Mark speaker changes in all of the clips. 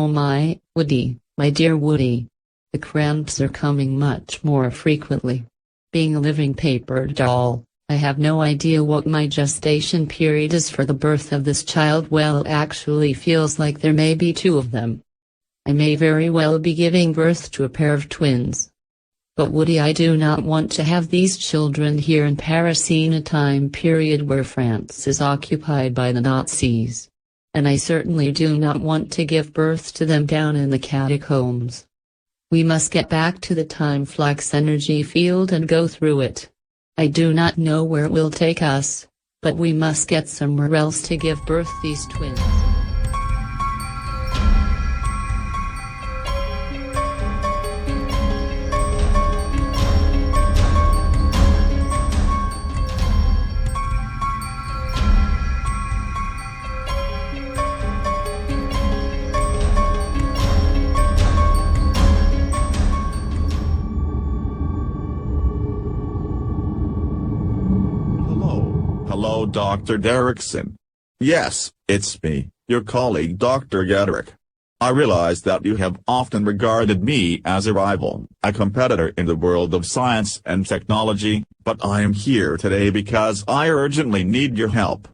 Speaker 1: Oh my, Woody, my dear Woody. The cramps are coming much more frequently. Being a living paper doll, I have no idea what my gestation period is for the birth of this child. Well, it actually feels like there may be two of them. I may very well be giving birth to a pair of twins. But Woody, I do not want to have these children here in Paris in a time period where France is occupied by the Nazis. And I certainly do not want to give birth to them down in the catacombs. We must get back to the time flux energy field and go through it. I do not know where it will take us, but we must get somewhere else to give birth these twins.
Speaker 2: Hello, Dr. Derrickson. Yes, it's me, your colleague Dr. Gedrick. I realize that you have often regarded me as a rival, a competitor in the world of science and technology, but I am here today because I urgently need your help.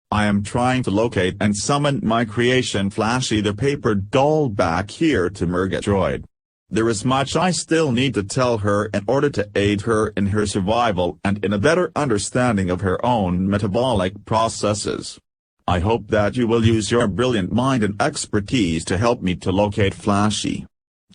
Speaker 2: I am trying to locate and summon my creation Flashy the paper doll back here to Murgatroyd. There is much I still need to tell her in order to aid her in her survival and in a better understanding of her own metabolic processes. I hope that you will use your brilliant mind and expertise to help me to locate Flashy.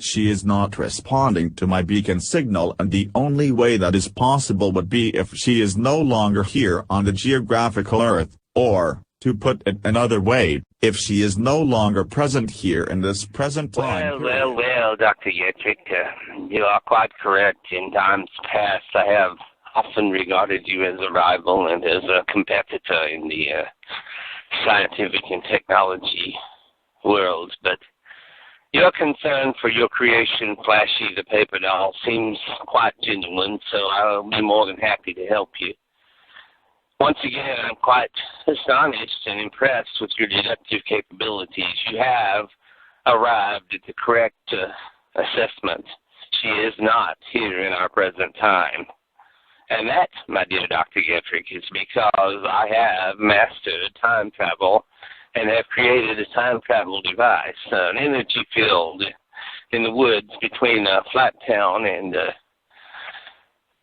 Speaker 2: She is not responding to my beacon signal, and the only way that is possible would be if she is no longer here on the geographical Earth, or, to put it another way, if she is no longer present here in this present time.
Speaker 3: Well, Dr. Gedrick, you are quite correct. In times past, I have often regarded you as a rival and as a competitor in the scientific and technology world, but your concern for your creation, Flashy the paper doll, seems quite genuine, so I'll be more than happy to help you. Once again, I'm quite astonished and impressed with your deductive capabilities. You have arrived at the correct assessment. She is not here in our present time. And that, my dear Dr. Gedrick, is because I have mastered time travel and have created a time travel device, an energy field in the woods between Flat Town and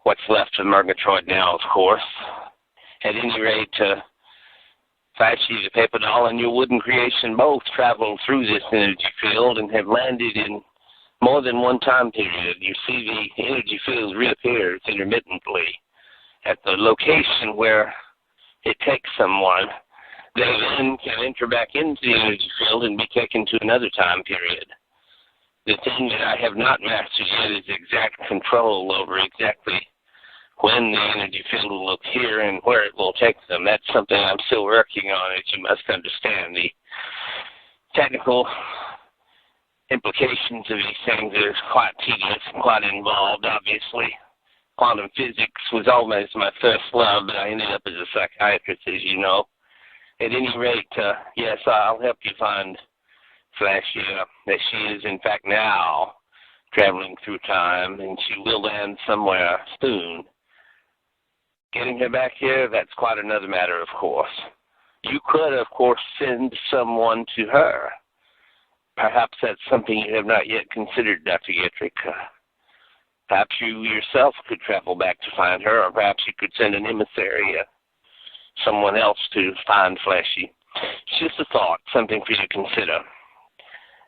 Speaker 3: what's left of Murgatroyd now, of course. At any rate, Flashy the paper doll and your wooden creation both traveled through this energy field and have landed in more than one time period. You see, the energy field reappears intermittently at the location where it takes someone. They then can enter back into the energy field and be taken to another time period. The thing that I have not mastered yet is exact control over exactly when the energy field will appear and where it will take them. That's something I'm still working on, as you must understand. The technical implications of these things are quite tedious and quite involved, obviously. Quantum physics was always my first love, but I ended up as a psychiatrist, as you know. At any rate, yes, I'll help you find Flashy, that she is, in fact, now traveling through time, and she will land somewhere soon. Getting her back here, that's quite another matter, of course. You could, of course, send someone to her. Perhaps that's something you have not yet considered, Dr. Gedrick. Perhaps you yourself could travel back to find her, or perhaps you could send an emissary, someone else to find Flashy. It's just a thought, something for you to consider.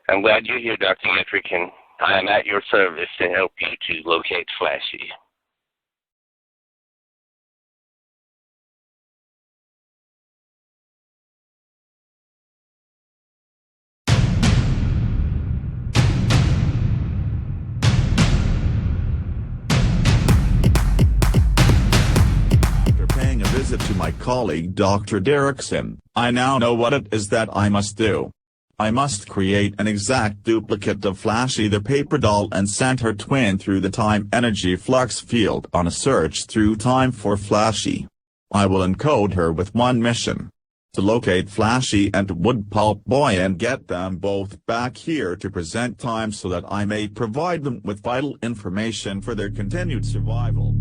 Speaker 3: I'm glad you're here, Dr. Gedrick, and I am at your service to help you to locate Flashy.
Speaker 2: To my colleague Dr. Derrickson, I now know what it is that I must do. I must create an exact duplicate of Flashy the paper doll and send her twin through the time energy flux field on a search through time for Flashy. I will encode her with one mission. to locate Flashy and Wood Pulp Boy and get them both back here to present time so that I may provide them with vital information for their continued survival.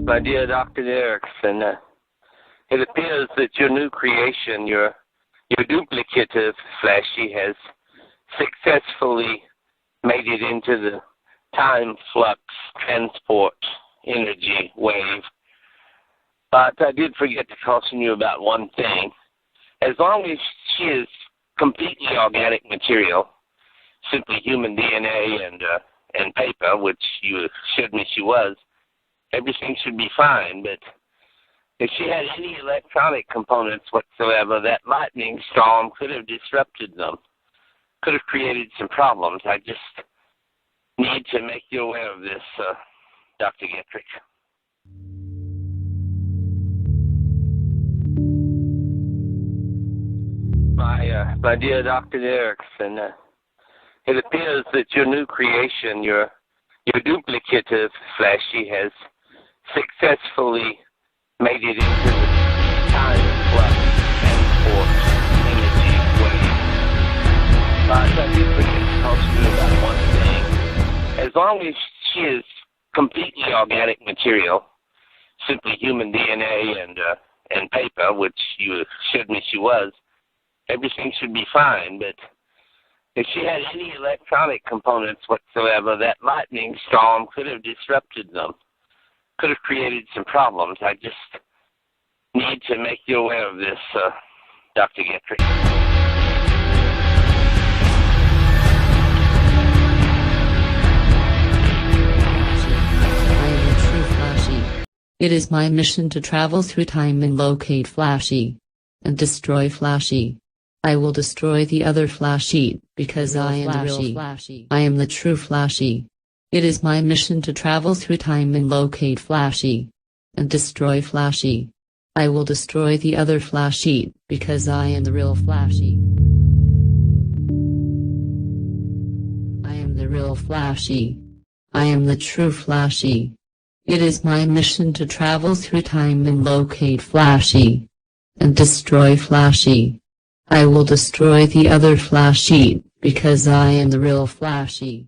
Speaker 3: My dear Dr. Erickson, it appears that your new creation, your duplicative Flashy, has successfully made it into the time flux transport energy wave. But I did forget to caution you about one thing. As long as she is completely organic material, simply human DNA and paper, which you assured me she was, everything should be fine. But if she had any electronic components whatsoever, that lightning storm could have disrupted them, could have created some problems. I just need to make you aware of this, Dr. Getrick. My dear Dr. Erickson, it appears that your new creation, your duplicative Flashy, has successfully made it into the time flux transport energy wave. But I did forget to talk to you about one thing. As long as she is completely organic material, simply human DNA and paper, which you assured me she was, everything should be fine. But if she had any electronic components whatsoever, that lightning storm could have disrupted them, could have created some problems. I just need to make you aware of this, Dr. Getrick.
Speaker 1: I am a true Flashy. It is my mission to travel through time and locate Flashy and destroy Flashy. I will destroy the other Flashy because I am the real Flashy. I am the true Flashy. It is my mission to travel through time and locate Flashy and destroy Flashy. I will destroy the other Flashy because I am the real Flashy. I am the real Flashy. I am the true Flashy. It is my mission to travel through time and locate Flashy and destroy Flashy. I will destroy the other Flashy because I am the real Flashy.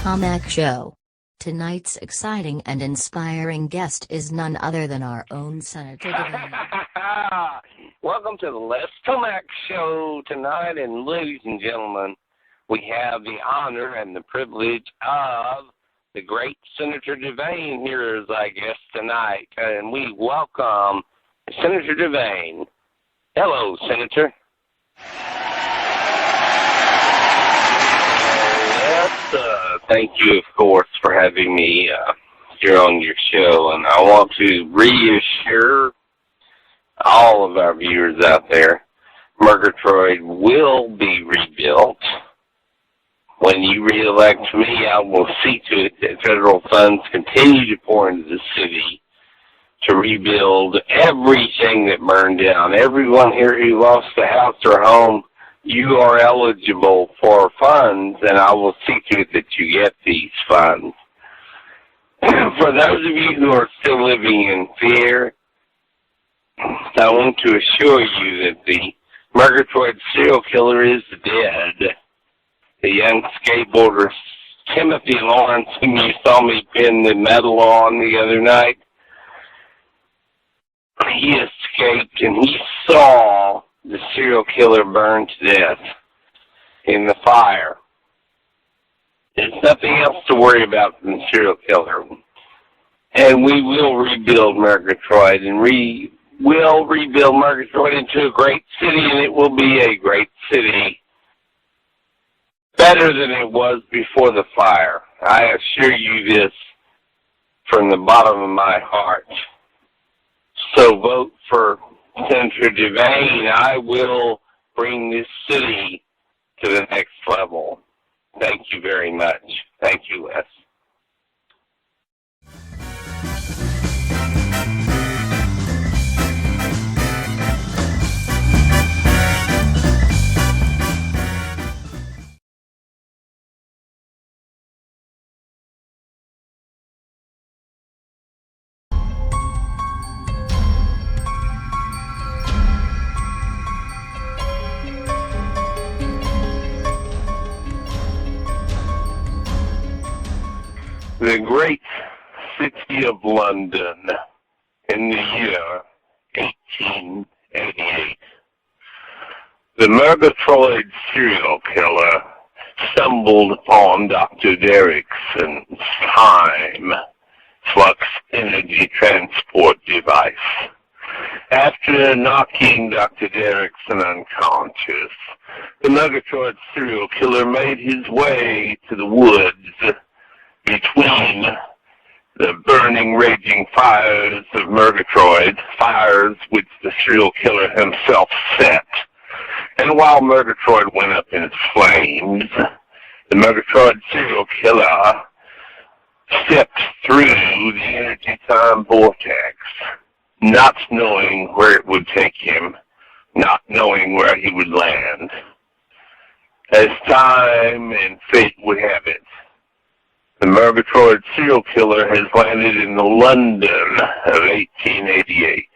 Speaker 4: Tomac Show. Tonight's exciting and inspiring guest is none other than our own Senator Devane.
Speaker 3: Welcome to the Les Tomac Show tonight, and ladies and gentlemen, we have the honor and the privilege of the great Senator Devane here as our guest tonight, and we welcome Senator Devane. Hello, Senator. Thank you, of course, for having me here on your show. And I want to reassure all of our viewers out there, Murgatroyd will be rebuilt. When you reelect me, I will see to it that federal funds continue to pour into the city to rebuild everything that burned down. Everyone here who lost a house or home, you are eligible for funds, and I will see to it that you get these funds. For those of you who are still living in fear, I want to assure you that the Murgatroyd serial killer is dead. The young skateboarder Timothy Lawrence, whom you saw me pin the medal on the other night, he escaped, and he saw the serial killer burned to death in the fire. There's nothing else to worry about than the serial killer. And we will rebuild Murgatroyd, and we will rebuild Murgatroyd into a great city, and it will be a great city. Better than it was before the fire. I assure you this from the bottom of my heart. So vote for Senator Devane. I will bring this city to the next level. Thank you very much. Thank you, Wes. The great city of London in the year 1888. The Murgatroyd serial killer stumbled upon Dr. Derrickson's time flux energy transport device. After knocking Dr. Derrickson unconscious, the Murgatroyd serial killer made his way to the woods between the burning, raging fires of Murgatroyd, fires which the serial killer himself set. And while Murgatroyd went up in flames, the Murgatroyd serial killer stepped through the energy-time vortex, not knowing where it would take him, not knowing where he would land. As time and fate would have it, the Murgatroyd serial killer has landed in the London of 1888.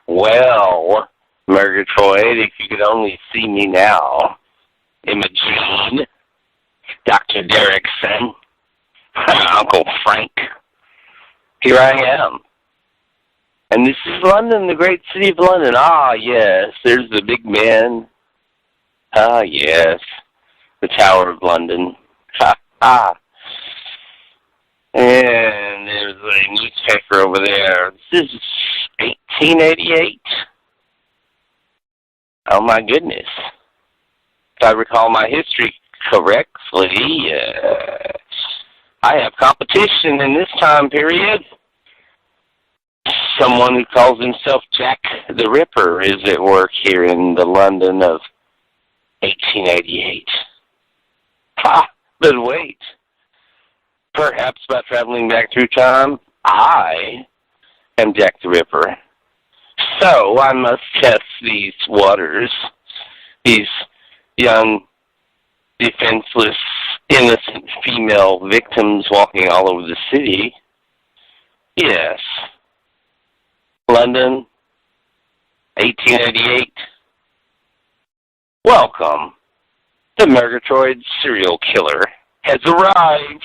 Speaker 3: Well, Murgatroyd, if you could only see me now, Imogene, Dr. Derrickson, Uncle Frank, here I am. And this is London, the great city of London. Ah, yes, there's the Big Ben. Ah, yes, the Tower of London. Ha, ha. And there's a newspaper over there. This is 1888. Oh, my goodness. If I recall my history correctly, I have competition in this time period. Someone who calls himself Jack the Ripper is at work here in the London of 1888. Ha! But wait. Perhaps by traveling back through time, I am Jack the Ripper. So I must test these waters, these young, defenseless, innocent female victims walking all over the city. Yes. London, 1888. Welcome. The Murgatroyd serial killer has arrived.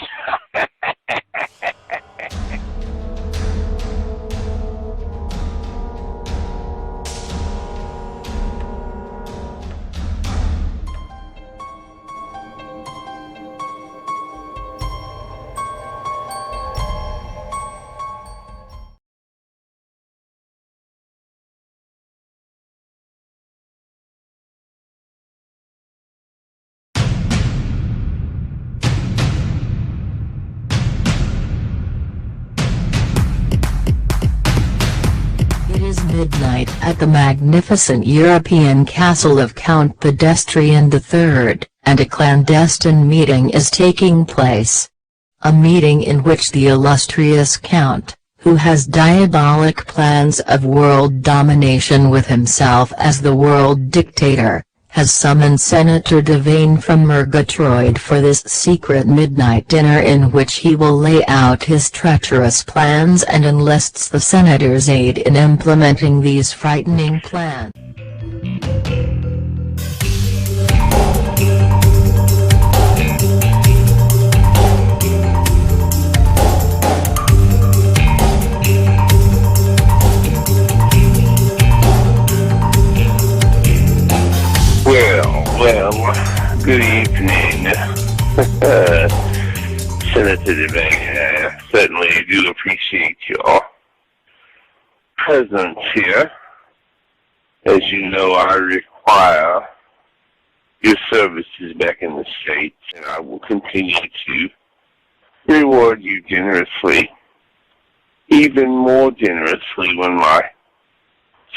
Speaker 4: Midnight at the magnificent European castle of Count Pedestrian III, and a clandestine meeting is taking place. A meeting in which the illustrious Count, who has diabolic plans of world domination with himself as the world dictator, has summoned Senator Devane from Murgatroyd for this secret midnight dinner in which he will lay out his treacherous plans and enlists the senator's aid in implementing these frightening plans.
Speaker 3: Well, good evening, Senator Devane. I certainly do appreciate your presence here. As you know, I require your services back in the States, and I will continue to reward you generously, even more generously when my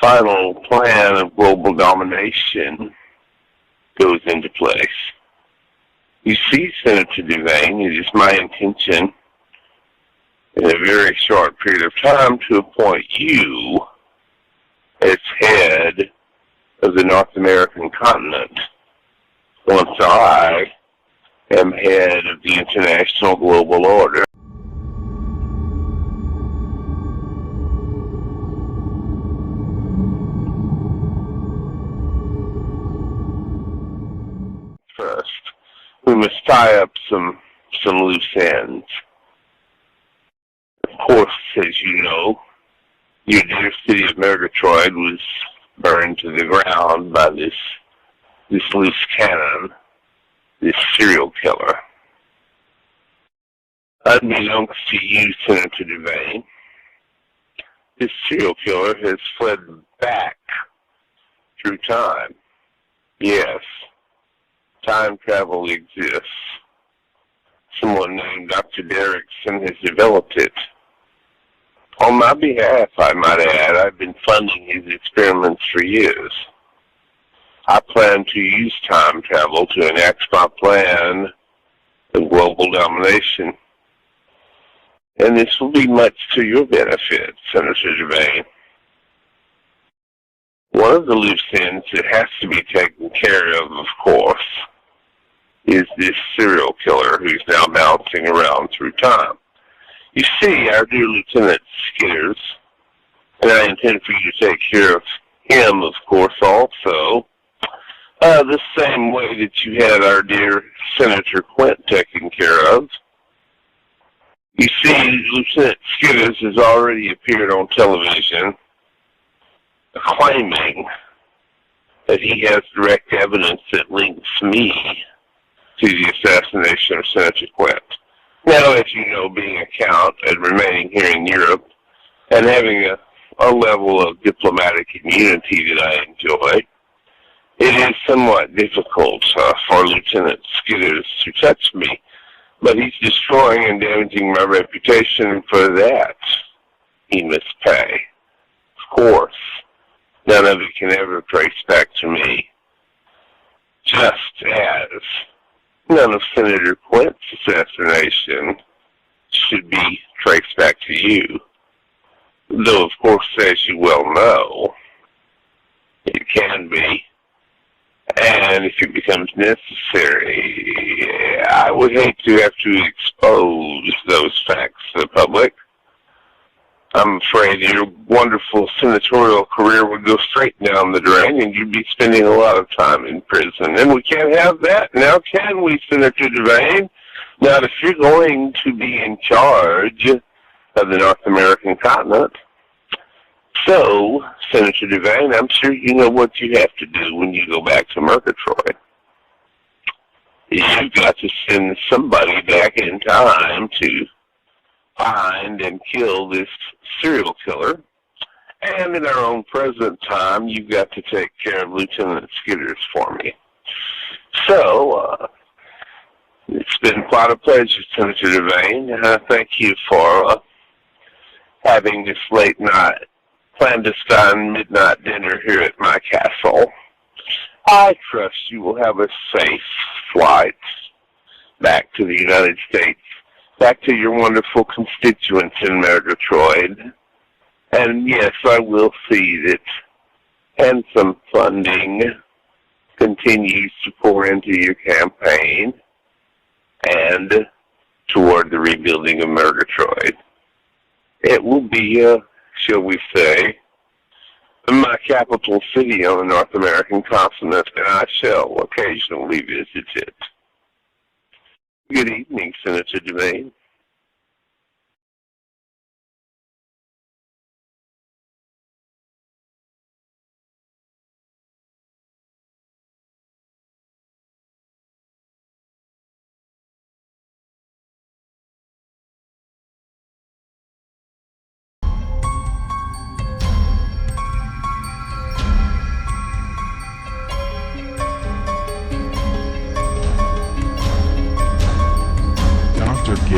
Speaker 3: final plan of global domination goes into place. You see, Senator Devane, it is my intention in a very short period of time to appoint you as head of the North American continent once I am head of the international global order. First, we must tie up some loose ends. Of course, as you know, your dear city of Murgatroyd was burned to the ground by this loose cannon, this serial killer. Unbeknownst to you, Senator Devane, this serial killer has fled back through time. Yes, time travel exists. Someone named Dr. Derrickson has developed it. On my behalf, I might add, I've been funding his experiments for years. I plan to use time travel to enact my plan of global domination. And this will be much to your benefit, Senator Devane. One of the loose ends that has to be taken care of course, is this serial killer who's now bouncing around through time. You see, our dear Lieutenant Skitters, and I intend for you to take care of him, of course, also, the same way that you had our dear Senator Quint taken care of. You see, Lieutenant Skitters has already appeared on television claiming that he has direct evidence that links me to the assassination of Senator Quint. Now, as you know, being a count and remaining here in Europe and having a level of diplomatic immunity that I enjoy, it is somewhat difficult for Lieutenant Skitters to touch me, but he's destroying and damaging my reputation, and for that he must pay. Of course, none of it can ever trace back to me, just as none of Senator Quint's assassination should be traced back to you. Though, of course, as you well know, it can be. And if it becomes necessary, I would hate to have to expose those facts to the public. I'm afraid your wonderful senatorial career would go straight down the drain, and you'd be spending a lot of time in prison. And we can't have that. Now can we, Senator Devane? Now, if you're going to be in charge of the North American continent, so, Senator Devane, I'm sure you know what you have to do when you go back to Murgatroyd. You've got to send somebody back in time to find and kill this serial killer. And in our own present time, you've got to take care of Lieutenant Skitters for me. So, it's been quite a pleasure, Senator Devane. Thank you for having this late night clandestine midnight dinner here at my castle. I trust you will have a safe flight back to the United States, back to your wonderful constituents in Murgatroyd. And yes, I will see that handsome funding continues to pour into your campaign and toward the rebuilding of Murgatroyd. It will be shall we say, my capital city on the North American continent, and I shall occasionally visit it. Good evening, Senator Devane.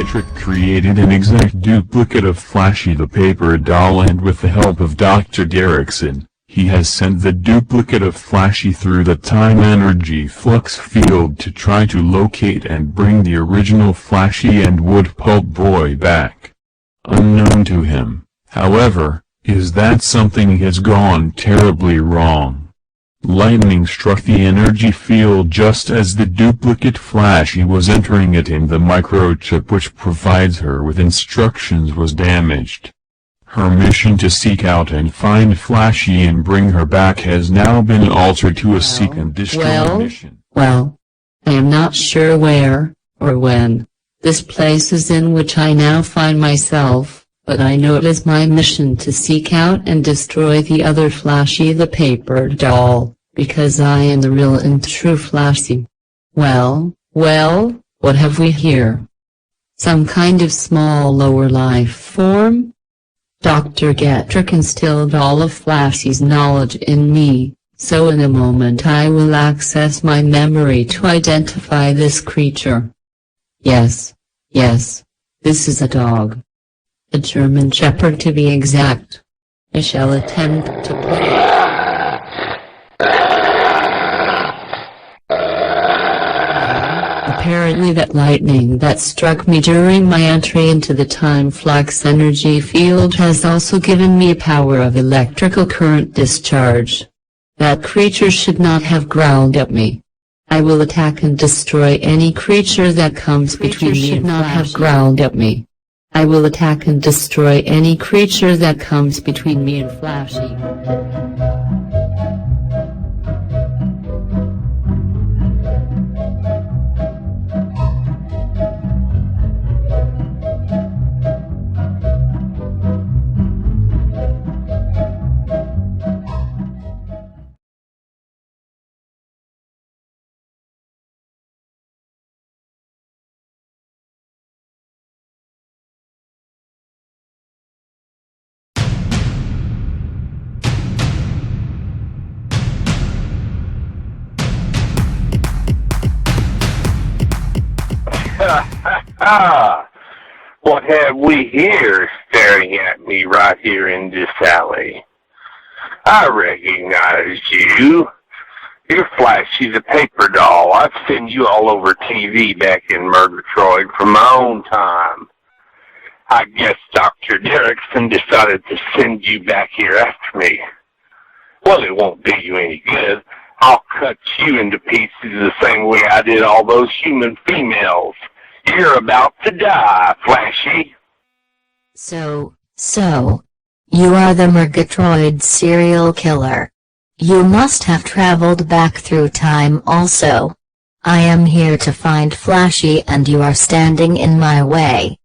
Speaker 5: Dietrich created an exact duplicate of Flashy the paper doll, and with the help of Dr. Derrickson, he has sent the duplicate of Flashy through the time energy flux field to try to locate and bring the original Flashy and Wood Pulp Boy back. Unknown to him, however, is that something has gone terribly wrong. Lightning struck the energy field just as the duplicate Flashy was entering it, and the microchip which provides her with instructions was damaged. Her mission to seek out and find Flashy and bring her back has now been altered to a seek and destroy mission.
Speaker 1: Well, I am not sure where, or when, this place is in which I now find myself, but I know it is my mission to seek out and destroy the other Flashy the paper doll, because I am the real and true Flashy. Well, what have we here? Some kind of small lower life form? Dr. Dietrich instilled all of Flashy's knowledge in me, so in a moment I will access my memory to identify this creature. Yes, this is a dog. A German Shepherd to be exact. I shall attempt to put it. Apparently that lightning that struck me during my entry into the time flux energy field has also given me power of electrical current discharge. That creature should not have growled at me. I will attack and destroy any creature that comes between me and Flashy. Should not have growled at me. I will attack and destroy any creature that comes between me and Flashy.
Speaker 3: What have we here staring at me right here in this alley? I recognize you. You're Flashy the paper doll. I've seen you all over TV back in Murgatroyd from my own time. I guess Dr. Derrickson decided to send you back here after me. Well, it won't do you any good. I'll cut you into pieces the same way I did all those human females. You're about to die, Flashy.
Speaker 4: So, you are the Murgatroyd serial killer. You must have traveled back through time also. I am here to find Flashy and you are standing in my way.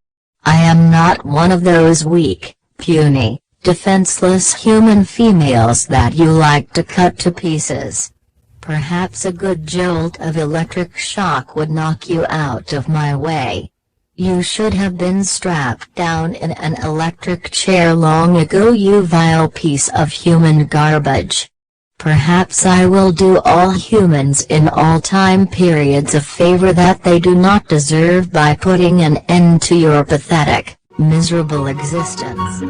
Speaker 4: I am not one of those weak, puny, defenseless human females that you like to cut to pieces. Perhaps a good jolt of electric shock would knock you out of my way. You should have been strapped down in an electric chair long ago, you vile piece of human garbage. Perhaps I will do all humans in all time periods a favor that they do not deserve by putting an end to your pathetic, miserable existence.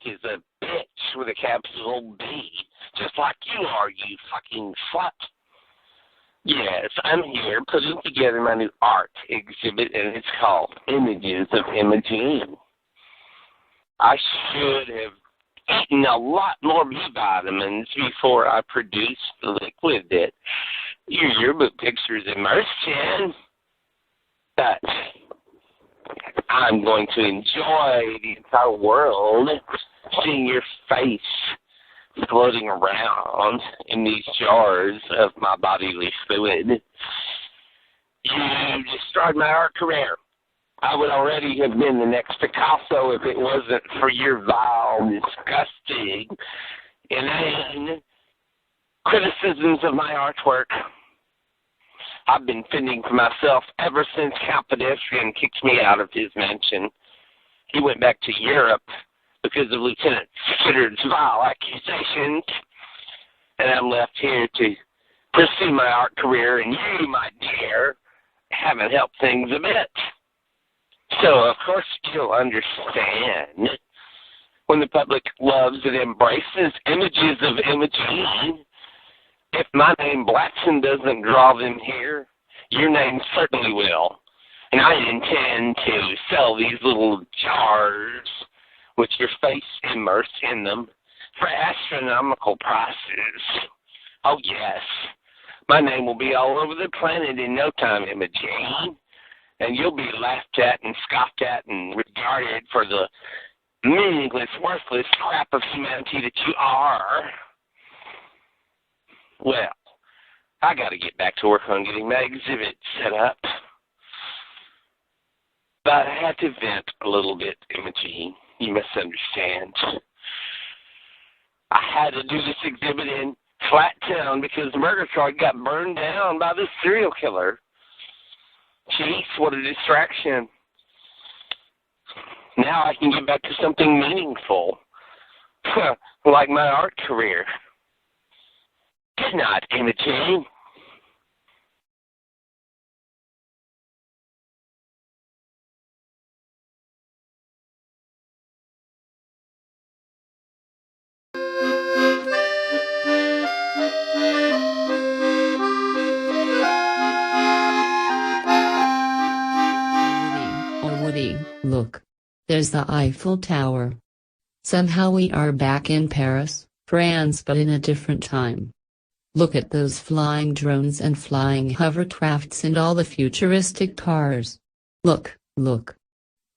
Speaker 3: Is a bitch with a capital B, just like you are, you fucking slut. Yes, I'm here putting together my new art exhibit, and it's called Images of Imogene. I should have eaten a lot more B vitamins before I produced the liquid that your yearbook pictures immersed in. But I'm going to enjoy the entire world seeing your face floating around in these jars of my bodily fluid. You destroyed my art career. I would already have been the next Picasso if it wasn't for your vile, disgusting, inane criticisms of my artwork. I've been fending for myself ever since Count Pedestrian kicked me out of his mansion. He went back to Europe because of Lieutenant Fitter's vile accusations, and I'm left here to pursue my art career, and you, my dear, haven't helped things a bit. So, of course, you'll understand when the public loves and embraces images of Imogene. If my name Blackson doesn't draw them here, your name certainly will. And I intend to sell these little jars with your face immersed in them for astronomical prices. Oh, yes. My name will be all over the planet in no time, Imogene. And you'll be laughed at and scoffed at and regarded for the meaningless, worthless crap of humanity that you are. Well, I got to get back to work on getting my exhibit set up. But I had to vent a little bit, Imogene. You must understand. I had to do this exhibit in Flat Town because Murgatroyd got burned down by this serial killer. Jeez, what a distraction. Now I can get back to something meaningful, like my art career. Good night, Imogene.
Speaker 1: Woody, look. There's the Eiffel Tower. Somehow we are back in Paris, France, but in a different time. Look at those flying drones and flying hovercrafts and all the futuristic cars. Look, look.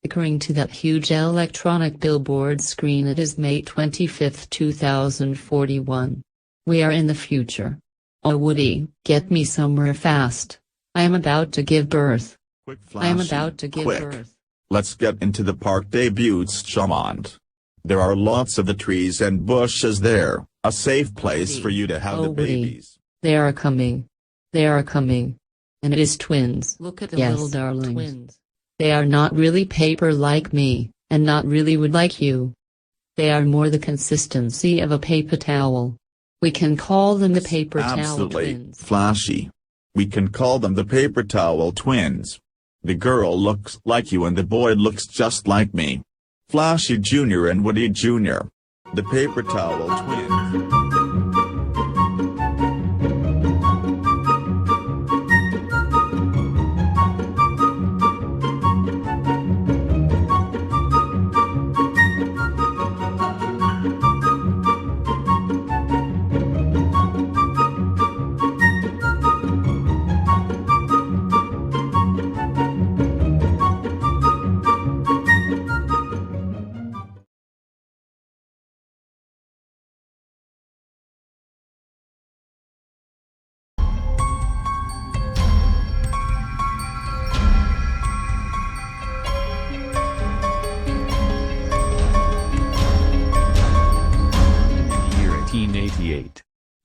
Speaker 1: According to that huge electronic billboard screen, it is May 25, 2041. We are in the future. Oh Woody, get me somewhere fast. I am about to give birth.
Speaker 2: Quick,
Speaker 1: I am
Speaker 2: Flashy,
Speaker 1: about to give
Speaker 2: quick.
Speaker 1: birth.
Speaker 2: Let's get into the park debuts, Chamond. There are lots of the trees and bushes there, a safe place for you to have the babies.
Speaker 1: They are coming. They are coming. And it is twins. Look at the little darlings. Twins. They are not really paper like me, and not really wood like you. They are more the consistency of a paper towel. We can call them the paper towel twins.
Speaker 2: Flashy. We can call them the paper towel twins. The girl looks like you and the boy looks just like me. Flashy Jr. and Woody Jr. The paper towel twins.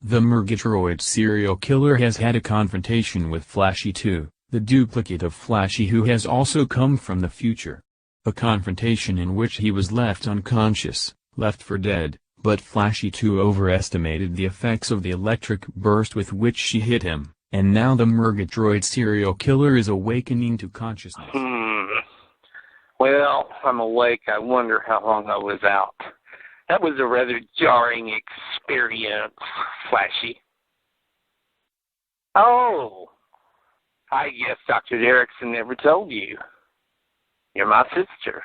Speaker 5: The Murgatroyd serial killer has had a confrontation with Flashy 2, the duplicate of Flashy who has also come from the future. A confrontation in which he was left unconscious, left for dead, but Flashy 2 overestimated the effects of the electric burst with which she hit him, and now the Murgatroyd serial killer is awakening to consciousness.
Speaker 3: Well, I'm awake. I wonder how long I was out. That was a rather jarring experience, Flashy. Oh, I guess Dr. Derrickson never told you. You're my sister.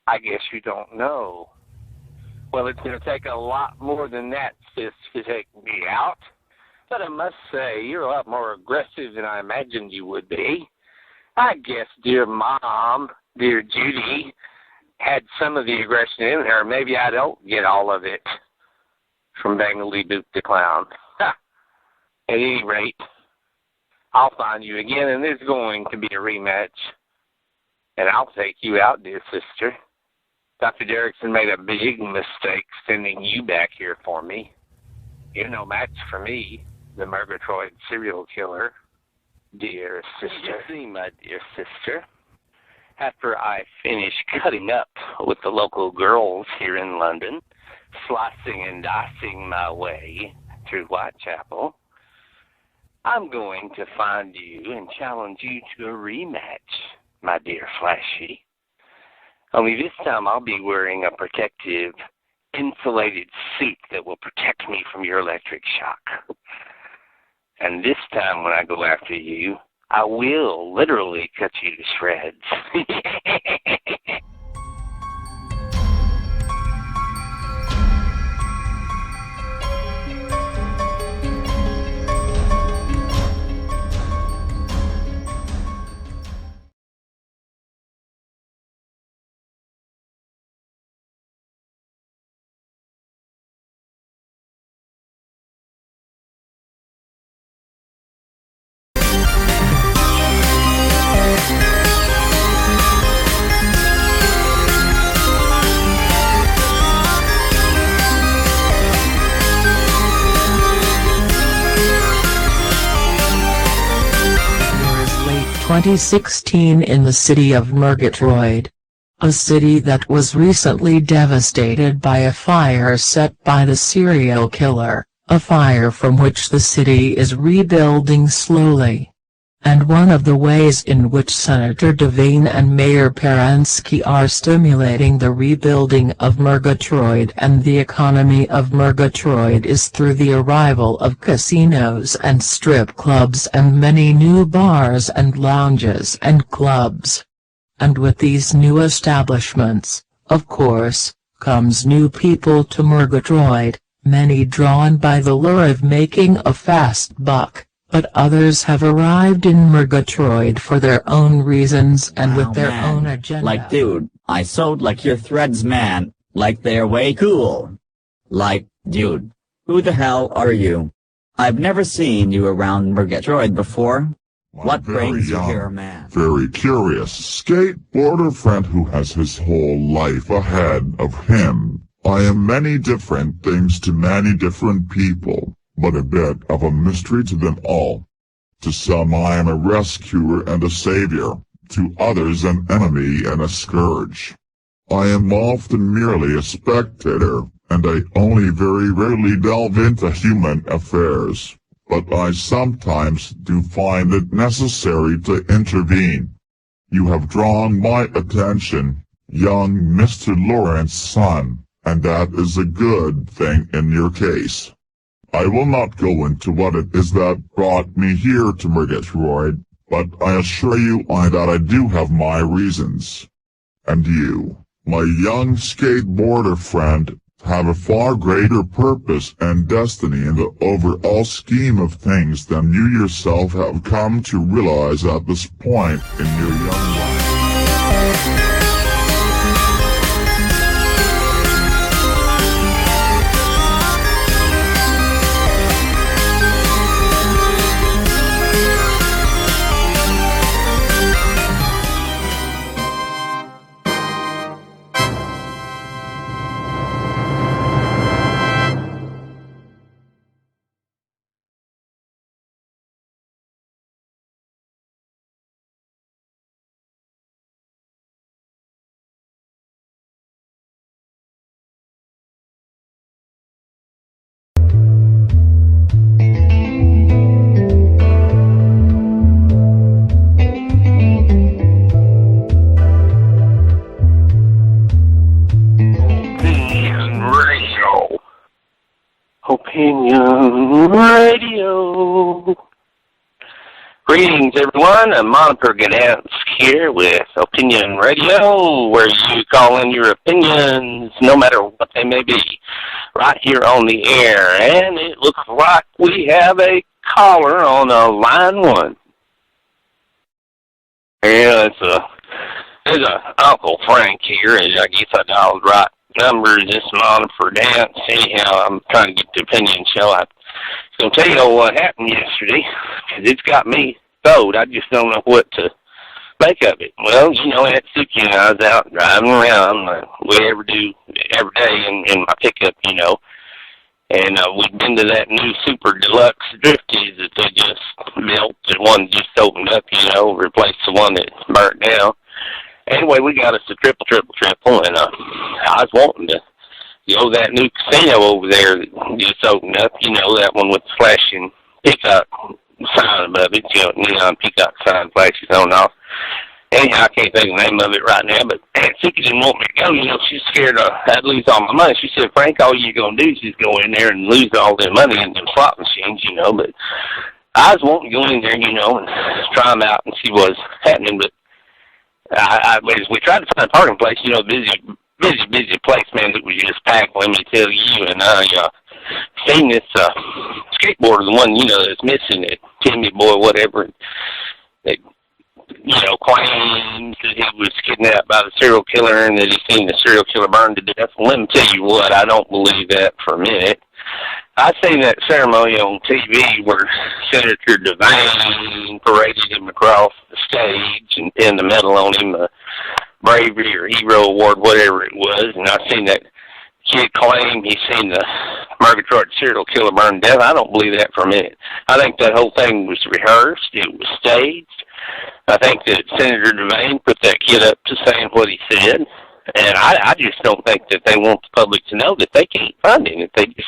Speaker 3: I guess you don't know. Well, it's going to take a lot more than that, sis, to take me out. But I must say, you're a lot more aggressive than I imagined you would be. I guess dear Mom, dear Judy, had some of the aggression in her. Maybe I don't get all of it from Bangley Boot the Clown. At any rate, I'll find you again, and there's going to be a rematch. And I'll take you out, dear sister. Dr. Derrickson made a big mistake sending you back here for me. You're no match for me, the Murgatroyd serial killer, dear sister. You see, my dear sister, after I finish cutting up with the local girls here in London, slicing and dicing my way through Whitechapel, I'm going to find you and challenge you to a rematch, my dear Flashy. Only this time I'll be wearing a protective, insulated suit that will protect me from your electric shock. And this time when I go after you, I will literally cut you to shreds.
Speaker 4: There is late 2016 in the city of Murgatroyd, a city that was recently devastated by a fire set by the serial killer, a fire from which the city is rebuilding slowly. And one of the ways in which Senator Devane and Mayor Paransky are stimulating the rebuilding of Murgatroyd and the economy of Murgatroyd is through the arrival of casinos and strip clubs and many new bars and lounges and clubs. And with these new establishments, of course, comes new people to Murgatroyd, many drawn by the lure of making a fast buck. But others have arrived in Murgatroyd for their own reasons and with their own agenda.
Speaker 6: Like, dude, I sold like your threads, man. Like, they're way cool. Like, dude, who the hell are you? I've never seen you around Murgatroyd before. What brings you here, man?
Speaker 7: Very curious skateboarder friend who has his whole life ahead of him. I am many different things to many different people, but a bit of a mystery to them all. To some I am a rescuer and a savior, to others an enemy and a scourge. I am often merely a spectator, and I only very rarely delve into human affairs, but I sometimes do find it necessary to intervene. You have drawn my attention, young Mr. Lawrence's son, and that is a good thing in your case. I will not go into what it is that brought me here to Murgatroyd, but I assure you that I do have my reasons. And you, my young skateboarder friend, have a far greater purpose and destiny in the overall scheme of things than you yourself have come to realize at this point in your young life.
Speaker 3: Opinion Radio. Greetings, everyone. I'm Monica Gdansk here with Opinion Radio, where you call in your opinions, no matter what they may be, right here on the air. And it looks like we have a caller on line 1. Yeah, it's Uncle Frank here, and I guess I dialed the right number. This on for dance. Anyhow, I'm trying to get the opinion show. I was going to tell you what happened yesterday, because it's got me throwed. I just don't know what to make of it. Well, you know, at Suki and I was out driving around like we ever do every day in my pickup, you know. And we'd been to that new super deluxe drifties that they just built. The one just opened up, you know, replaced the one that burnt down. Anyway, we got us a triple, and I was wanting to go to that new casino over there that just opened up, you know, that one with the flashing peacock sign above it, you know, neon peacock sign flashes on and off. Anyhow, I can't think of the name of it right now, but Aunt Suki didn't want me to go. You know, she's scared I'd lose all my money. She said, Frank, all you're going to do is just go in there and lose all their money in them slot machines, you know. But I was wanting to go in there, you know, and try them out and see what's happening. But we tried to find a parking place, you know, busy place, man, that was just packed, let me tell you. And I seen this skateboarder, the one, you know, that's missing, that Timmy boy, whatever, that, you know, claims that he was kidnapped by the serial killer and that he seen the serial killer burned to death. Well, let me tell you what, I don't believe that for a minute. I seen that ceremony on TV where Senator Devane paraded him across the stage and pinned a medal on him, a bravery or hero award, whatever it was. And I seen that kid claim he seen the Murgatroyd serial killer burned to death. I don't believe that for a minute. I think that whole thing was rehearsed. It was staged. I think that Senator Devane put that kid up to saying what he said. And I just don't think that they want the public to know that they can't find him, that they just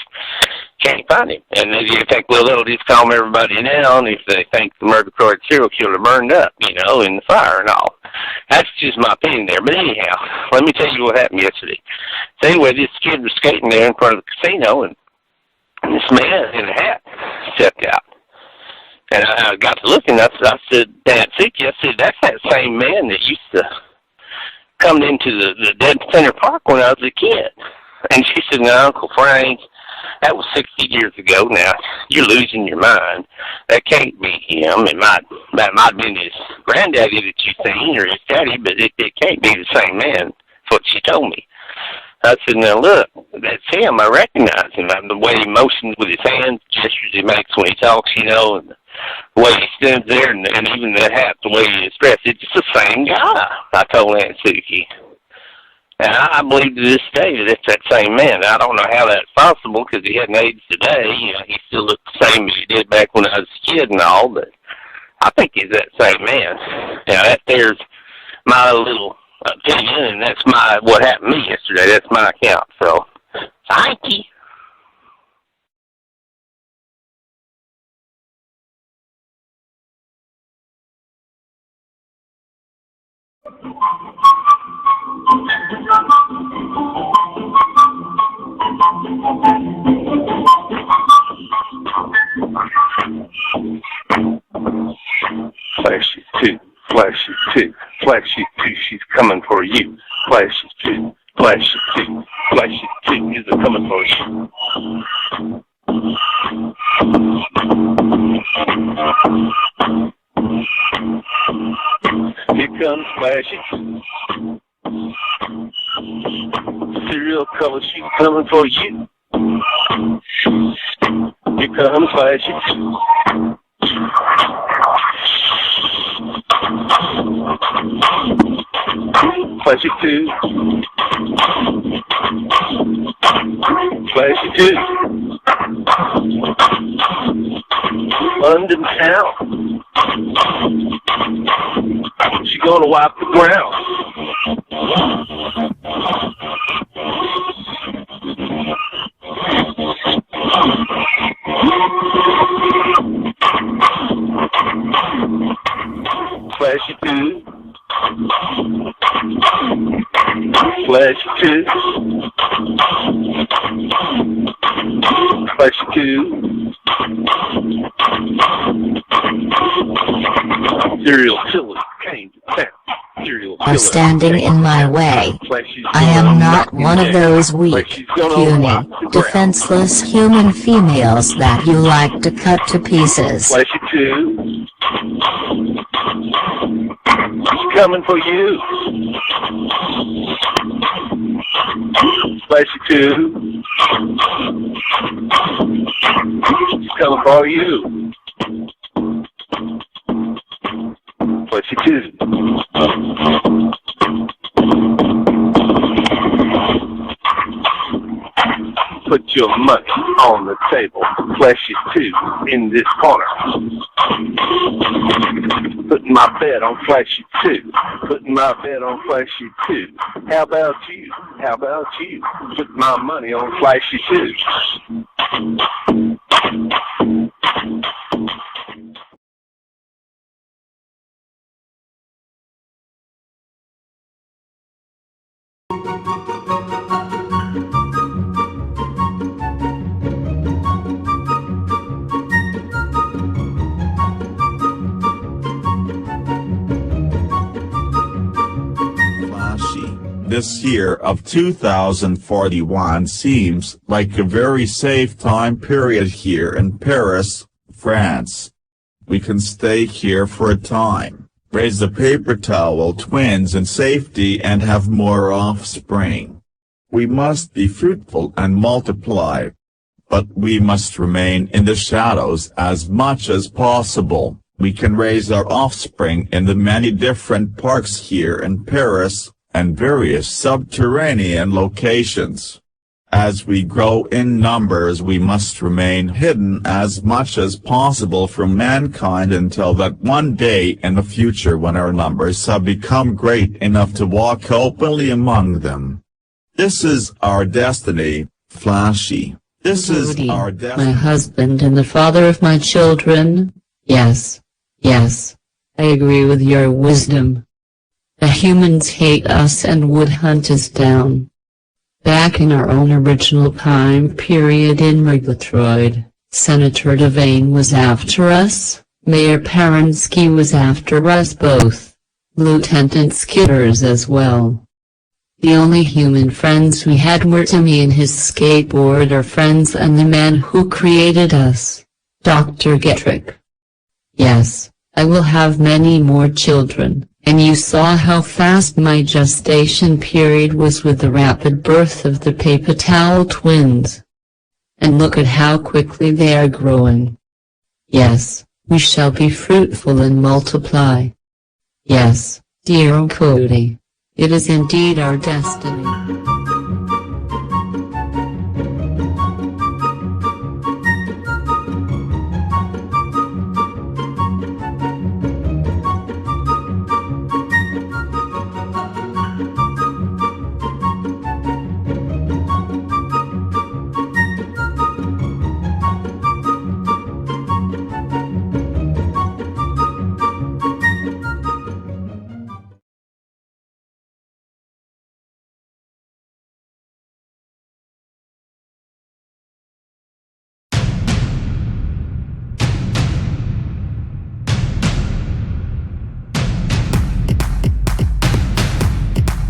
Speaker 3: can't find him. And they think, well, they'll just calm everybody down if they think the Murgatroyd serial killer burned up, you know, in the fire and all. That's just my opinion there. But anyhow, let me tell you what happened yesterday. So anyway, this kid was skating there in front of the casino, and this man in a hat stepped out. And I got to looking, I said, Aunt Suki, I said, that's that same man that used to come into the Dead Center Park when I was a kid. And she said, no, Uncle Frank, that was 60 years ago now. You're losing your mind. That can't be him. That might have been his granddaddy that you seen or his daddy, but it can't be the same man. That's what she told me. I said, now look, that's him. I recognize him. The way he motions with his hands, gestures he makes when he talks, you know, and the way he stands there, and even the hat, the way he is dressed, it's the same guy, I told Aunt Suki. And I believe to this day that it's that same man. I don't know how that's possible because he hadn't aged today. You know, he still looked the same as he did back when I was a kid and all, but I think he's that same man. Now, there's my little opinion, and that's what happened to me yesterday. That's my account. So, thank you. Flashy 2, Flashy 2, Flashy 2, she's coming for you. Flashy 2, Flashy 2, Flashy 2, is coming for you. Here comes Flashy 2. Serial color, she's coming for you. Here comes Flashy 2. Flashy 2. Flashy 2. London town. She gonna wipe the ground. Flashy 2. Flashy 2. Flashy 2. Serial killer came to town.
Speaker 4: are standing in my way. I am not one of those weak, puny, defenseless human females that you like to cut to pieces.
Speaker 3: Fleshy 2. She's coming for you. Fleshy 2. She's coming for you. Fleshy 2. Put your money on the table. Fleshy 2 in this corner. Putting my bet on Fleshy 2. Putting my bet on Fleshy 2. How about you? How about you? Put my money on Fleshy 2.
Speaker 2: This year of 2041 seems like a very safe time period here in Paris, France. We can stay here for a time, raise the paper towel twins in safety and have more offspring. We must be fruitful and multiply. But we must remain in the shadows as much as possible. We can raise our offspring in the many different parks here in Paris, and various subterranean locations. As we grow in numbers we must remain hidden as much as possible from mankind until that one day in the future when our numbers have become great enough to walk openly among them. This is our destiny, Flashy. This is our destiny.
Speaker 1: My husband and the father of my children. Yes, yes. I agree with your wisdom. The humans hate us and would hunt us down. Back in our own original time period in Murgatroyd, Senator Devane was after us, Mayor Paransky was after us both, Lieutenant Skitters as well. The only human friends we had were Timmy and his skateboarder friends and the man who created us, Dr. Getrick. Yes, I will have many more children. And you saw how fast my gestation period was with the rapid birth of the paper towel twins. And look at how quickly they are growing. Yes, we shall be fruitful and multiply. Yes, dear Cody, it is indeed our destiny.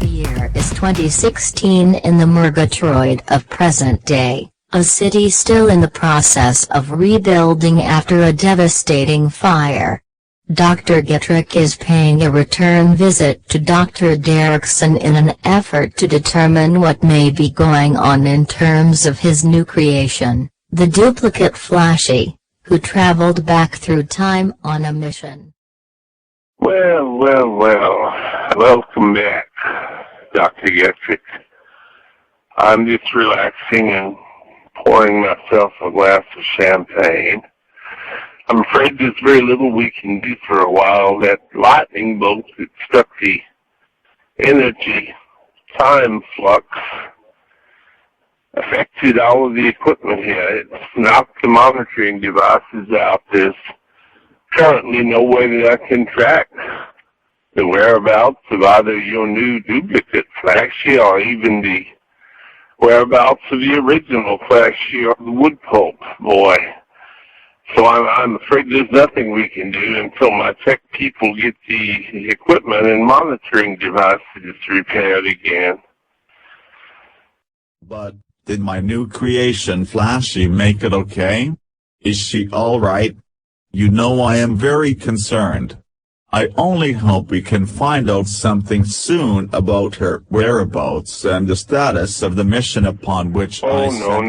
Speaker 4: The year is 2016 in the Murgatroyd of present day, a city still in the process of rebuilding after a devastating fire. Dr. Getrick is paying a return visit to Dr. Derrickson in an effort to determine what may be going on in terms of his new creation, the duplicate Flashy, who traveled back through time on a mission.
Speaker 3: Well, welcome back, Dr. Getrick. I'm just relaxing and pouring myself a glass of champagne. I'm afraid there's very little we can do for a while. That lightning bolt that struck the energy time flux affected all of the equipment here. It knocked the monitoring devices out. There's currently no way that I can track the whereabouts of either your new duplicate Flashy or even the whereabouts of the original Flashy or the wood pulp boy.
Speaker 8: So I'm afraid there's nothing we can do until my tech people get the equipment and monitoring devices repaired again.
Speaker 2: But did my new creation Flashy make it okay? Is she alright? You know I am very concerned. I only hope we can find out something soon about her whereabouts and the status of the mission upon which I sent her.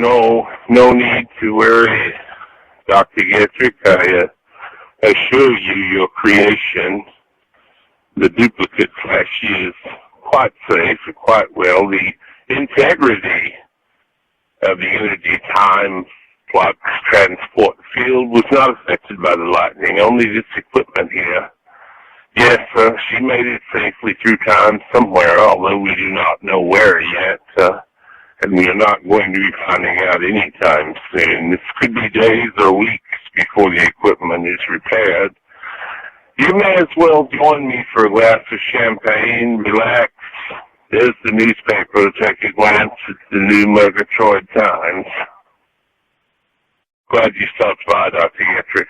Speaker 8: No need to worry, Dr. Getrick. I assure you your creation, the duplicate Flashy, is quite safe and quite well. The integrity of the energy time flux transport field was not affected by the lightning, only this equipment here. Yes, she made it safely through time somewhere, although we do not know where yet, and we are not going to be finding out anytime soon. This could be days or weeks before the equipment is repaired. You may as well join me for a glass of champagne, relax. There's the newspaper to take a glance at the new Murgatroyd Times. Glad you stopped by, Dr. Getrick.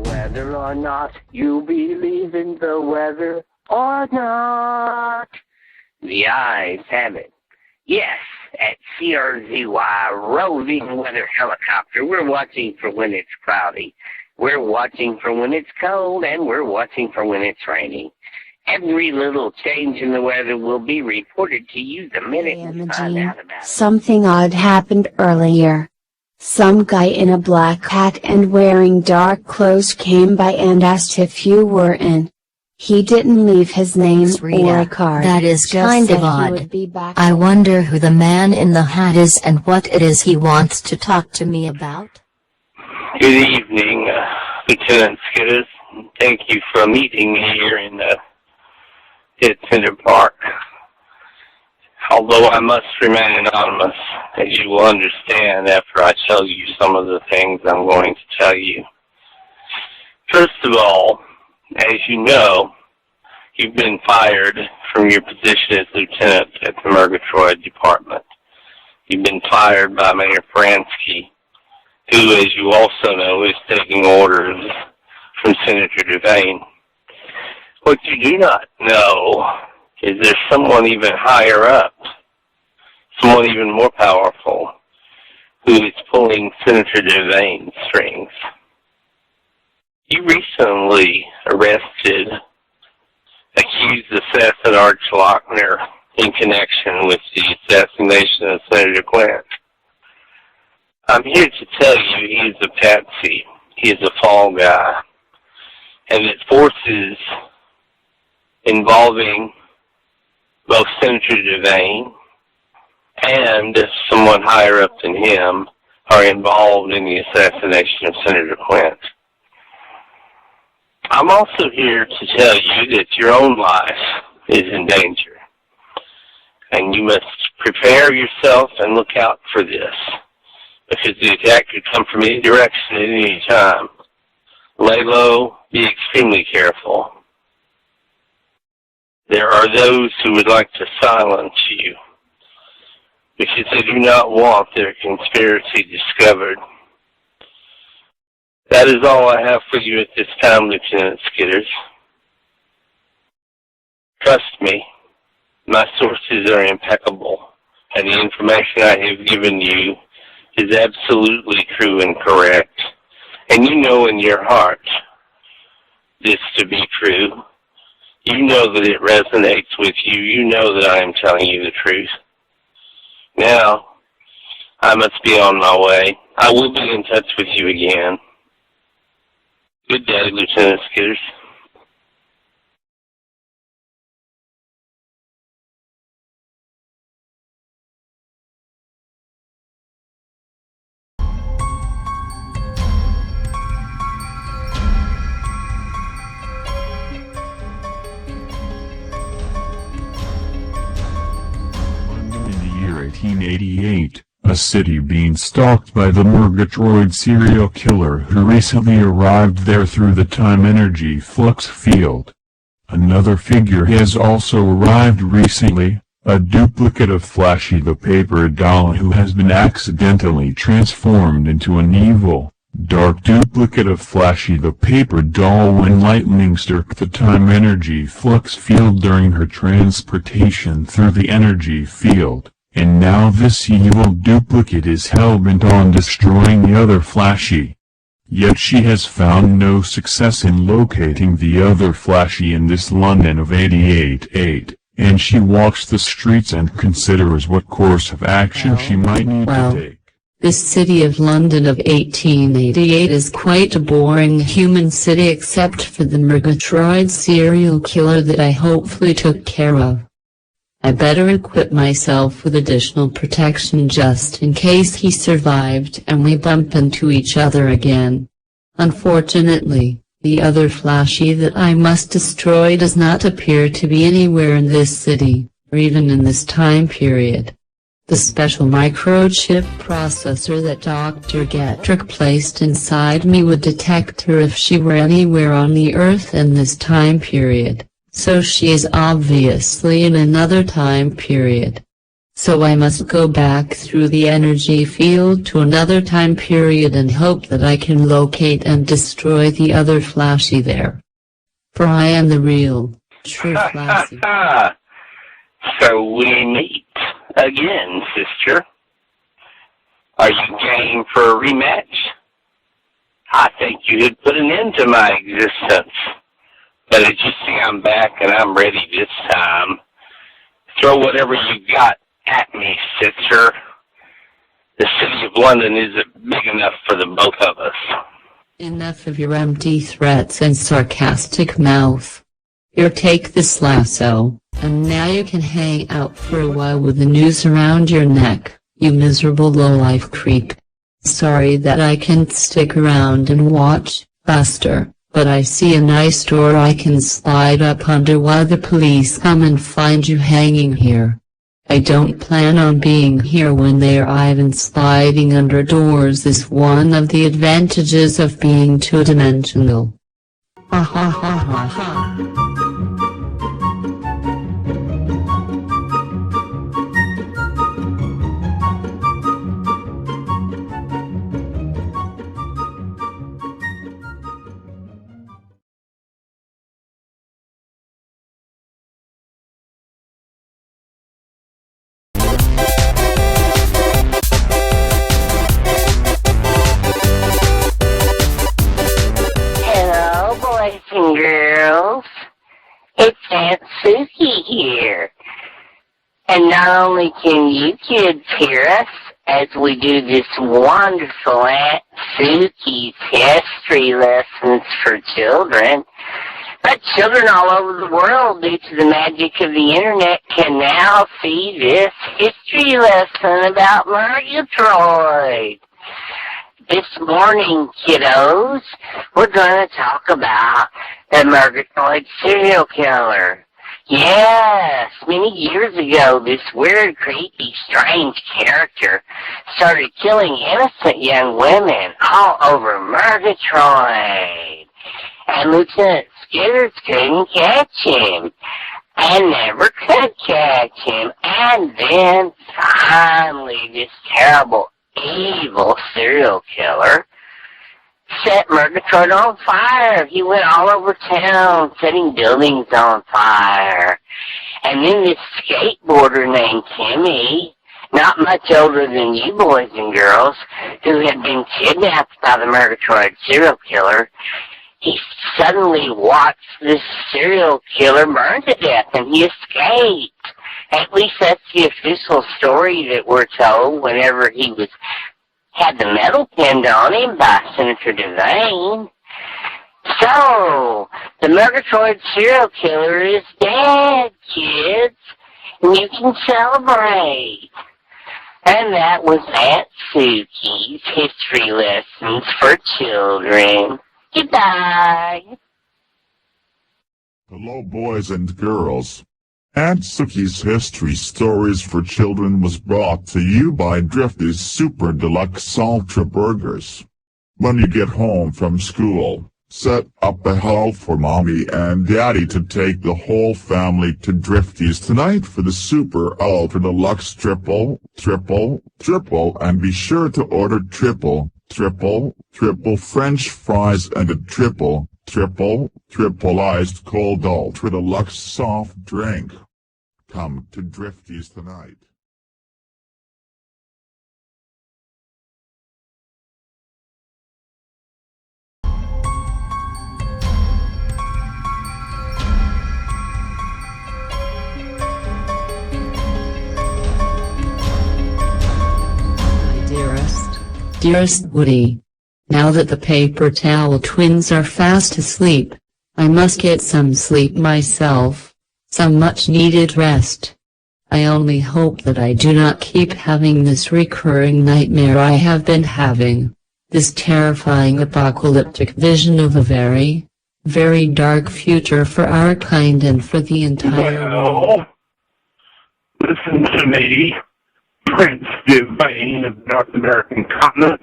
Speaker 3: Whether or not you believe in the weather or not, the eyes have it. Yes, at CRZY Roving Weather Helicopter, we're watching for when it's cloudy. We're watching for when it's cold, and we're watching for when it's raining. Every little change in the weather will be reported to you the minute we find out about it.
Speaker 9: Something odd happened earlier. Some guy in a black hat and wearing dark clothes came by and asked if you were in. He didn't leave his name or a card.
Speaker 4: That is
Speaker 9: just
Speaker 4: kind
Speaker 9: said
Speaker 4: of
Speaker 9: he
Speaker 4: odd.
Speaker 9: would be back.
Speaker 4: I wonder who the man in the hat is and what it is he wants to talk to me about.
Speaker 3: Good evening, Lieutenant Skidders. Thank you for meeting me here in Pitt Center Park. Although I must remain anonymous, as you will understand after I tell you some of the things I'm going to tell you. First of all, as you know, you've been fired from your position as lieutenant at the Murgatroyd Department. You've been fired by Mayor Fransky, who, as you also know, is taking orders from Senator Devane. What you do not know is there's someone even higher up, someone even more powerful, who is pulling Senator Devane's strings. You recently arrested accused assassin Arch Lochner in connection with the assassination of Senator Clint. I'm here to tell you he is a patsy. He is a fall guy. And that forces involving both Senator Devane and someone higher up than him are involved in the assassination of Senator Clint. I'm also here to tell you that your own life is in danger. And you must prepare yourself and look out for this, because the attack could come from any direction at any time. Lay low, be extremely careful. There are those who would like to silence you because they do not want their conspiracy discovered. That is all I have for you at this time, Lieutenant Skidders. Trust me, my sources are impeccable, and the information I have given you is absolutely true and correct. And you know in your heart this to be true. You know that it resonates with you. You know that I am telling you the truth. Now, I must be on my way. I will be in touch with you again. Good day, Lieutenant Skidders.
Speaker 5: 1888, a city being stalked by the Murgatroyd serial killer who recently arrived there through the time-energy flux field. Another figure has also arrived recently, a duplicate of Flashy the paper doll who has been accidentally transformed into an evil, dark duplicate of Flashy the paper doll when lightning struck the time-energy flux field during her transportation through the energy field, and now this evil duplicate is hell-bent on destroying the other Flashy. Yet she has found no success in locating the other Flashy in this London of 88-8, and she walks the streets and considers what course of action she might need to take.
Speaker 1: This city of London of 1888 is quite a boring human city except for the Murgatroyd serial killer that I hopefully took care of. I better equip myself with additional protection just in case he survived and we bump into each other again. Unfortunately, the other Flashy that I must destroy does not appear to be anywhere in this city, or even in this time period. The special microchip processor that Dr. Getrick placed inside me would detect her if she were anywhere on the Earth in this time period, so she is obviously in another time period. So I must go back through the energy field to another time period and hope that I can locate and destroy the other Flashy there. For I am the real, true Flashy.
Speaker 3: So we meet again, sister. Are you game for a rematch? I think you had put an end to my existence. But as you see, I'm back and I'm ready this time. Throw whatever you got at me, sister. The city of London isn't big enough for the both of us.
Speaker 1: Enough of your empty threats and sarcastic mouth. Here, take this lasso, and now you can hang out for a while with the noose around your neck, you miserable low-life creep. Sorry that I can't stick around and watch, Buster, but I see a nice door I can slide up under while the police come and find you hanging here. I don't plan on being here when they arrive, and sliding under doors is one of the advantages of being two-dimensional. Ha ha ha ha ha.
Speaker 10: And girls, it's Aunt Suki here. And not only can you kids hear us as we do this wonderful Aunt Suki's history lessons for children, but children all over the world, due to the magic of the internet, can now see this history lesson about Murgatroyd. This morning, kiddos, we're going to talk about the Murgatroyd serial killer. Yes, many years ago, this weird, creepy, strange character started killing innocent young women all over Murgatroyd. And Lieutenant Skitters couldn't catch him, and never could catch him. And then, finally, this terrible, evil serial killer set Murgatroyd on fire. He went all over town setting buildings on fire. And then this skateboarder named Timmy, not much older than you boys and girls, who had been kidnapped by the Murgatroyd serial killer, he suddenly watched this serial killer burn to death, and he escaped. At least that's the official story that we're told whenever he had the medal pinned on him by Senator Devane. So, the Murgatroyd serial killer is dead, kids, and you can celebrate. And that was Aunt Suki's history lessons for children. Goodbye.
Speaker 7: Hello, boys and girls. Aunt Suki's History Stories for Children was brought to you by Drifty's Super Deluxe Ultra Burgers. When you get home from school, set up a haul for Mommy and Daddy to take the whole family to Drifty's tonight for the Super Ultra Deluxe Triple, and be sure to order triple French fries and a triple iced cold Ultra Deluxe soft drink. Come to Drifty's tonight.
Speaker 1: Dearest Woody, now that the paper towel twins are fast asleep, I must get some sleep myself, some much needed rest. I only hope that I do not keep having this recurring nightmare I have been having, this terrifying apocalyptic vision of a very, very dark future for our kind and for the entire world.
Speaker 8: Listen to me. Prince Devane of the North American continent.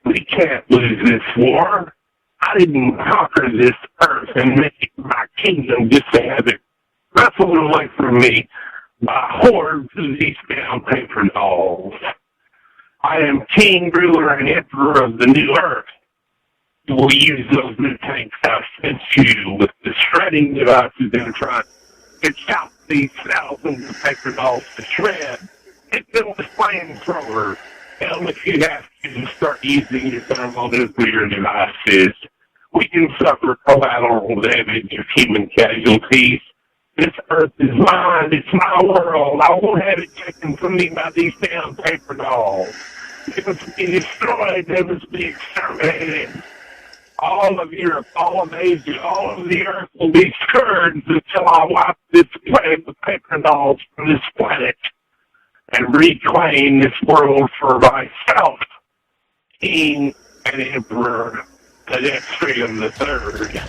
Speaker 8: We can't lose this war. I didn't conquer this earth and make it my kingdom just to have it wrestled away from me by hordes of these down paper dolls. I am king, ruler, and emperor of the new earth. We'll use those new tanks I've sent you with the shredding devices in front to chop these thousands of paper dolls to shreds. Hit them with flamethrowers. Hell, if you have to start using your thermonuclear devices, we can suffer collateral damage of human casualties. This earth is mine. It's my world. I won't have it taken from me by these damn paper dolls. They must be destroyed. They must be exterminated. All of Europe, all of Asia, all of the earth will be scourged until I wipe this plague of paper dolls from this planet and reclaim this world for myself, King and Emperor Pedestrian III.